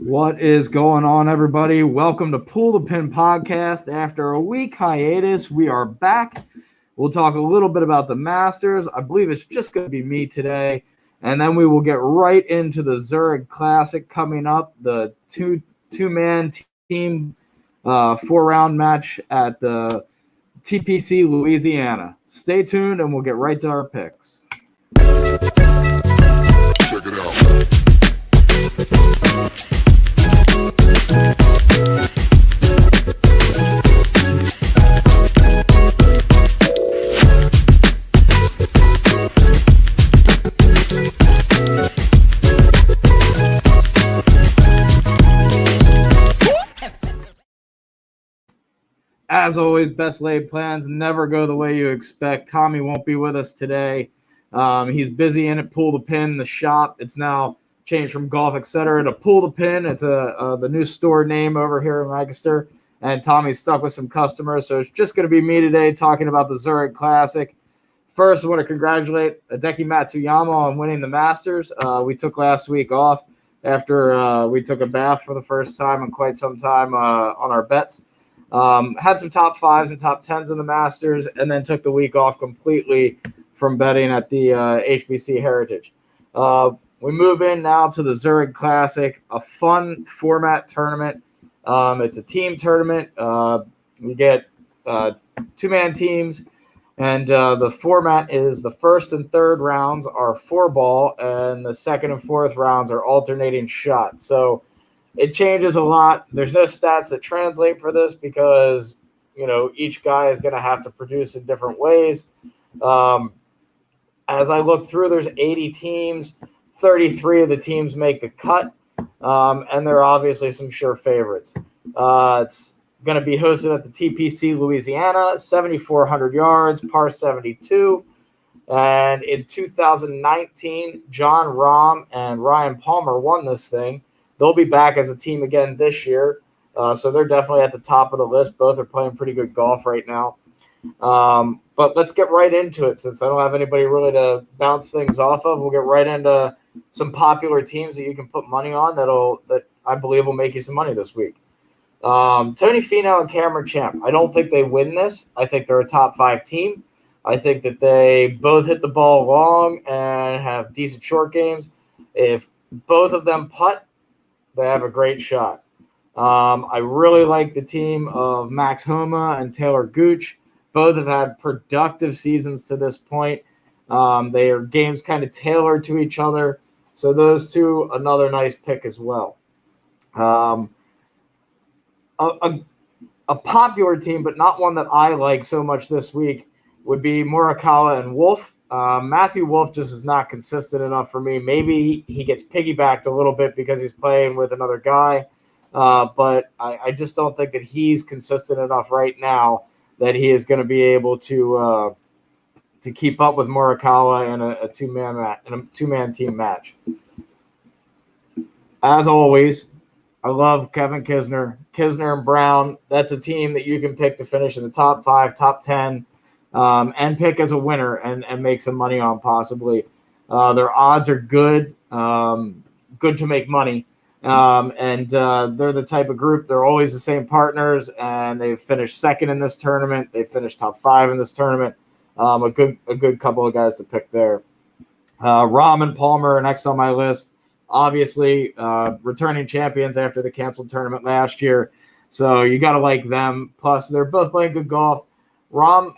What is going on, everybody? Welcome to Pull the Pin Podcast. After a week hiatus, we are back. We'll talk a little bit about the Masters. I believe it's just going to be me today. And then we will get right into the Zurich Classic coming up, the two-man team 4-round match at the TPC Louisiana. Stay tuned, and we'll get right to our picks. Check it out. As always, best laid plans never go the way you expect. Tommy won't be with us today. He's busy in it. Pull the Pin, the shop. It's now changed from Golf Etc. to Pull the Pin. It's the new store name over here in Lancaster. And Tommy's stuck with some customers, so it's just going to be me today talking about the Zurich Classic. First, I want to congratulate Hideki Matsuyama on winning the Masters. We took last week off after we took a bath for the first time in quite some time on our bets. Had some top fives and top tens in the Masters, and then took the week off completely from betting at the HBC Heritage. We move in now to the Zurich Classic, a fun format tournament. It's a team tournament. We get two-man teams, and the format is the first and third rounds are 4-ball, and the second and fourth rounds are alternating shots. So it changes a lot. There's no stats that translate for this because, each guy is going to have to produce in different ways. As I look through, there's 80 teams. 33 of the teams make the cut, and there are obviously some sure favorites. It's going to be hosted at the TPC Louisiana, 7,400 yards, par 72. And in 2019, John Rahm and Ryan Palmer won this thing. They'll be back as a team again this year, so they're definitely at the top of the list. Both are playing pretty good golf right now. But let's get right into it since I don't have anybody really to bounce things off of. We'll get right into some popular teams that you can put money on that I believe will make you some money this week. Tony Finau and Cameron Champ. I don't think they win this. I think they're a top 5 team. I think that they both hit the ball long and have decent short games. If both of them putt, they have a great shot. I really like the team of Max Homa and Taylor Gooch. Both have had productive seasons to this point. Their games kind of tailored to each other. So those two, another nice pick as well. A popular team, but not one that I like so much this week, would be Morikawa and Wolf. Matthew Wolf just is not consistent enough for me. Maybe he gets piggybacked a little bit because he's playing with another guy. But I just don't think that he's consistent enough right now that he is going to be able to keep up with Morikawa in a two-man team match. As always, I love Kevin Kisner. Kisner and Brown, that's a team that you can pick to finish in the top 5, top 10, and pick as a winner and make some money on possibly. Their odds are good, good to make money. And they're the type of group, they're always the same partners, and they've finished second in this tournament. They finished top 5 in this tournament. A good couple of guys to pick there. Rahm and Palmer are next on my list. Obviously, returning champions after the canceled tournament last year. So you got to like them. Plus, they're both playing good golf. Rahm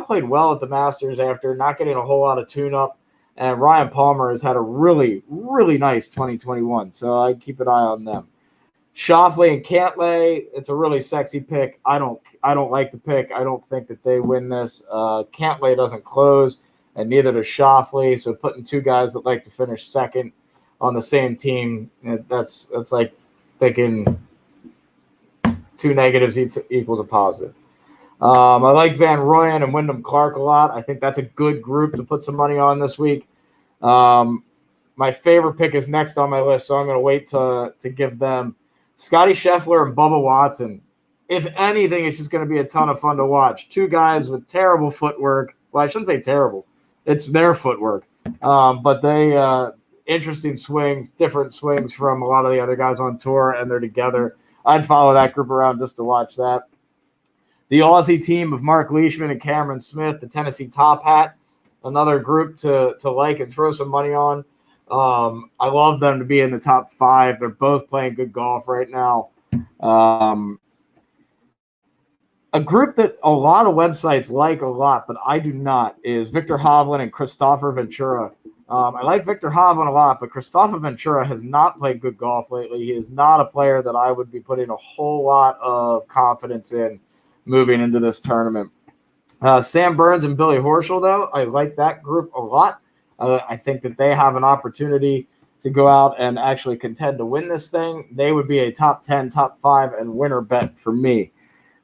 played well at the Masters after not getting a whole lot of tune-up. And Ryan Palmer has had a really, really nice 2021. So I keep an eye on them. Schauffele and Cantlay, it's a really sexy pick. I don't like the pick. I don't think that they win this. Cantlay doesn't close, and neither does Schauffele. So putting two guys that like to finish second on the same team, that's like thinking two negatives equals a positive. I like Van Rooyen and Wyndham Clark a lot. I think that's a good group to put some money on this week. My favorite pick is next on my list, so I'm going to wait to give them Scotty Scheffler and Bubba Watson. If anything, it's just going to be a ton of fun to watch. Two guys with terrible footwork. Well, I shouldn't say terrible. It's their footwork. But they interesting swings, different swings from a lot of the other guys on tour, and they're together. I'd follow that group around just to watch that. The Aussie team of Mark Leishman and Cameron Smith, the Tennessee Top Hat, another group to like and throw some money on. I love them to be in the top 5. They're both playing good golf right now. A group that a lot of websites like a lot, but I do not, is Victor Hovland and Christopher Ventura. I like Victor Hovland a lot, but Christopher Ventura has not played good golf lately. He is not a player that I would be putting a whole lot of confidence in moving into this tournament. Sam Burns and Billy Horschel, though, I like that group a lot. I think that they have an opportunity to go out and actually contend to win this thing. They would be a top 10, top 5, and winner bet for me.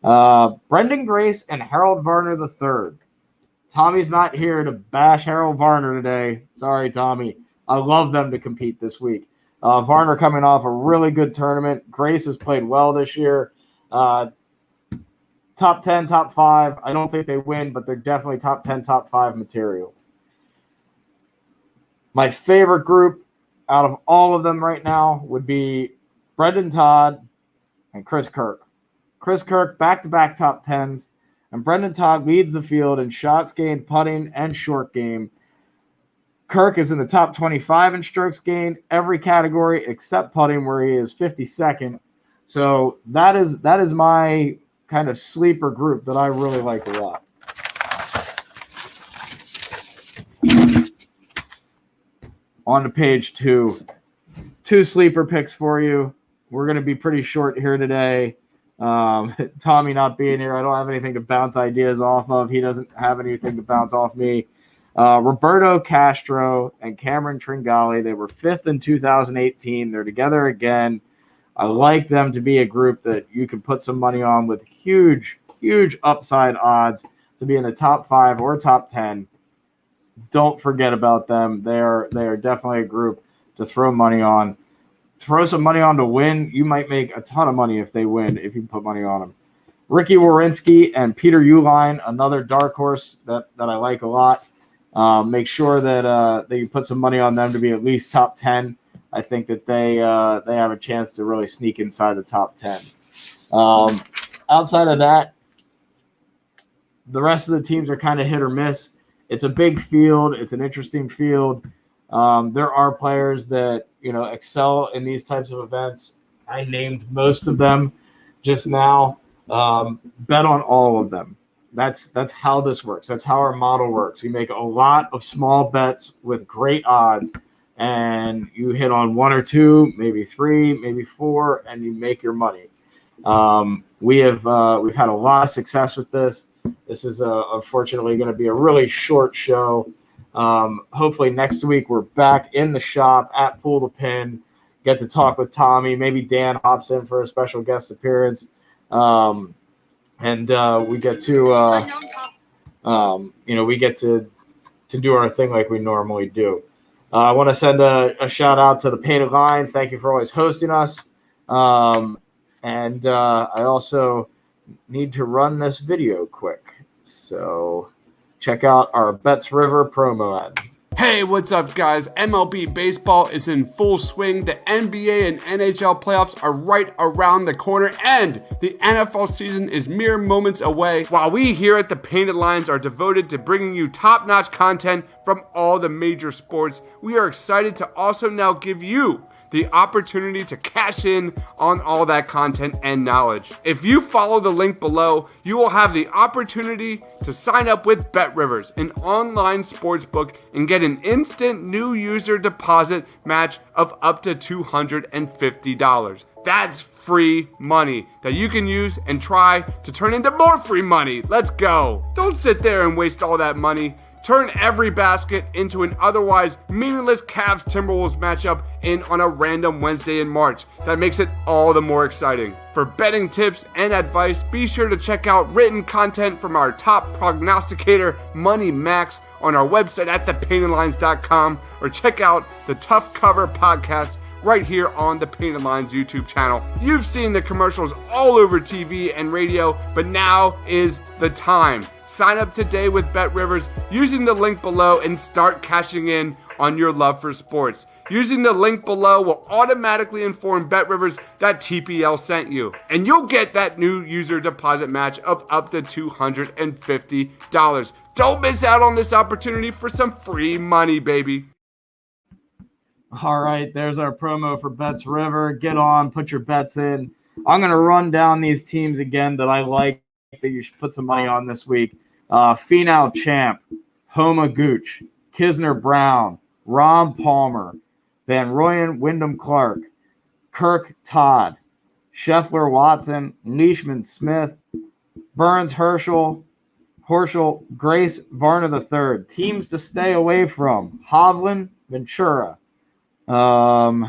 Brendan Grace and Harold Varner III. Tommy's not here to bash Harold Varner today. Sorry, Tommy. I love them to compete this week. Varner coming off a really good tournament. Grace has played well this year. Top 10, top 5. I don't think they win, but they're definitely top 10, top 5 material. My favorite group out of all of them right now would be Brendan Todd and Chris Kirk. Chris Kirk, back-to-back top 10s, and Brendan Todd leads the field in shots gained, putting, and short game. Kirk is in the top 25 in strokes gained, every category except putting, where he is 52nd. So that is my kind of sleeper group that I really like a lot. On to page 2. 2 sleeper picks for you. We're going to be pretty short here today. Tommy not being here, I don't have anything to bounce ideas off of. He doesn't have anything to bounce off me. Roberto Castro and Cameron Tringali, they were 5th in 2018. They're together again. I like them to be a group that you can put some money on with huge, huge upside odds to be in the top 5 or top 10. Don't forget about them. They are definitely a group to throw money on. Throw some money on to win. You might make a ton of money if they win, if you put money on them. Ricky Wawrinski and Peter Uihlein, another dark horse that I like a lot. Make sure that you put some money on them to be at least top 10. I think that they have a chance to really sneak inside the top 10. Outside of that, the rest of the teams are kind of hit or miss. It's a big field. It's an interesting field. There are players that, excel in these types of events. I named most of them just now. Bet on all of them. That's how this works. That's how our model works. We make a lot of small bets with great odds, and you hit on 1 or 2, maybe 3, maybe 4, and you make your money. We've had a lot of success with this. This is unfortunately going to be a really short show. Hopefully next week we're back in the shop at Pool to Pin. Get to talk with Tommy. Maybe Dan hops in for a special guest appearance. And we get to we get to do our thing like we normally do. I want to send a shout out to the Painted Lines. Thank you for always hosting us. And I also need to run this video quick. So check out our Bets River promo ad. Hey, what's up, guys? MLB baseball is in full swing. The NBA and NHL playoffs are right around the corner, and the NFL season is mere moments away. While we here at the Painted Lines are devoted to bringing you top-notch content from all the major sports, we are excited to also now give you the opportunity to cash in on all that content and knowledge. If you follow the link below, you will have the opportunity to sign up with BetRivers, an online sportsbook, and get an instant new user deposit match of up to $250. That's free money that you can use and try to turn into more free money. Let's go. Don't sit there and waste all that money. Turn every basket into an otherwise meaningless Cavs-Timberwolves matchup in on a random Wednesday in March. That makes it all the more exciting. For betting tips and advice, be sure to check out written content from our top prognosticator, Money Max, on our website at thepaintedlines.com, or check out the Tough Cover podcast right here on the Painted Lines YouTube channel. You've seen the commercials all over TV and radio, but now is the time. Sign up today with BetRivers using the link below and start cashing in on your love for sports. Using the link below will automatically inform BetRivers that TPL sent you, and you'll get that new user deposit match of up to $250. Don't miss out on this opportunity for some free money, baby. All right, there's our promo for Bets River. Get on, put your bets in. I'm going to run down these teams again that I like that you should put some money on this week. Finau Champ, Homa Gooch, Kisner Brown, Rahm Palmer, Van Rooyen Wyndham Clark, Kirk Todd, Scheffler Watson, Leishman Smith, Burns Horschel, Grace Varner III. Teams to stay away from: Hovland, Ventura, Shoffley,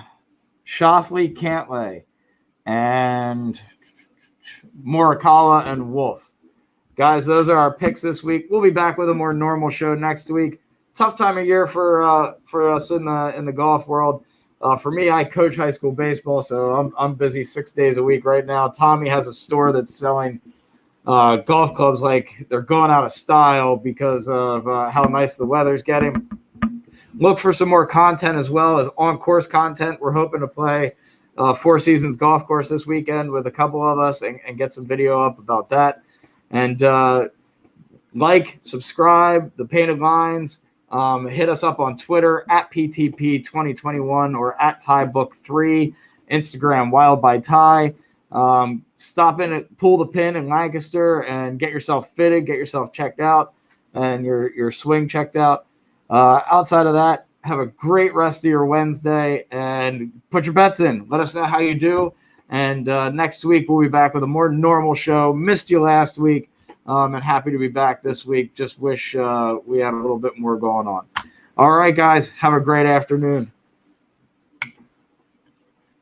Cantlay, and Morikawa and Wolf. Guys, those are our picks this week. We'll be back with a more normal show next week. Tough time of year for us in the golf world. For me, I coach high school baseball, so I'm busy 6 days a week right now. Tommy has a store that's selling golf clubs like they're going out of style because of how nice the weather's getting. Look for some more content as well as on-course content. We're hoping to play Four Seasons Golf Course this weekend with a couple of us and get some video up about that. And subscribe, The Painted Lines. Hit us up on Twitter at PTP2021 or at TieBook3, Instagram Wild by Tie. Stop in at Pull the Pin in Lancaster and get yourself fitted, get yourself checked out, and your swing checked out. Outside of that, have a great rest of your Wednesday and put your bets in. Let us know how you do. And next week, we'll be back with a more normal show. Missed you last week. And happy to be back this week. Just wish we had a little bit more going on. All right, guys. Have a great afternoon.